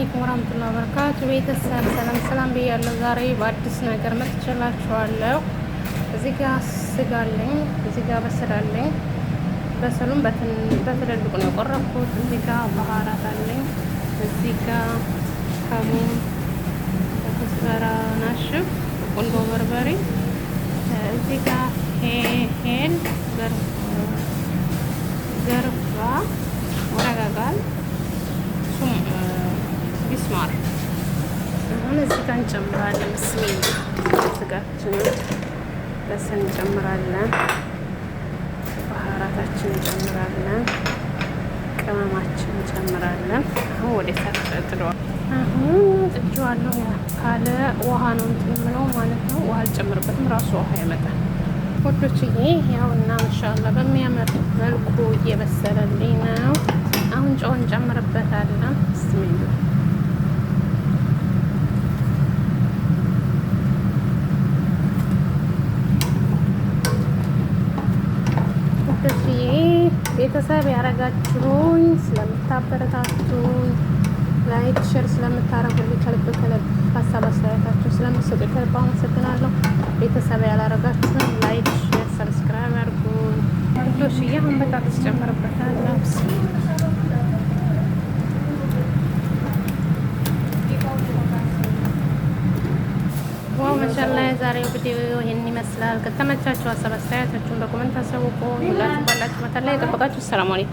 አለይኩም ወራህመቱላሂ ወበረካቱ። ቤተሰብ ሰላም ሰላም ብያለሁ። ዛሬ በአዲስ ነገር መጥቼላችኋለሁ። እዚህ ጋር ስጋ አለኝ፣ እዚህ ጋር በስል አለኝ። በስሉም በትልልቁ ነው የቆረኩት። እዚህ ጋር ባህራት አለኝ፣ እዚህ ጋር ከሙን፣ ኮዝበራ፣ ናሽፍ፣ ቁንዶ በርበሬ፣ እዚህ ጋር ሄል ገርባ ወረጋጋል ቢስማር አሁን እዚህ ጋር እንጨምራለን። ብስሚላ ስጋችንን በስል እንጨምራለን፣ ባህራታችን እንጨምራለን፣ ቅመማችን እንጨምራለን። አሁን ወደ ሰርጥ ጥሏል። አሁን ጥጄዋለሁ። ካለ ውሃ ነው እንትን የምለው ማለት ነው። ውሃ አልጨምርበትም፣ ራሱ ውሃ ያመጣል። ወዶችዬ ያውና ማሻአላ በሚያምር መልኩ እየበሰለልኝ ነው። አሁን ጨው እንጨምርበታለን። ብስሚላ ወዶችዬ ቤተሰብ ያረጋችሁኝ ስለምታበረታቱኝ ላይክ ሼር ስለምታረጉልኝ ከልብ ሀሳብ አስተያየታችሁ ስለምትሰጡኝ ከልብ አመሰግናለሁ። ቤተሰብ ያላረጋችሁን ላይክ ሼር ሰብስክራይብ አድርጉ። ወዶችዬ አሁን በጣም ትጨምርበታለሁ። ዋው ማሻአላ የዛሬው ቪዲዮ ይሄን ይመስላል። ከተመቻችሁ ሀሳብ አስተያየታችሁን በኮሜንት አሳውቁ። ሁላችሁ ባላችሁ መታላ የጠበቃችሁ። ሰላም አለይኩም።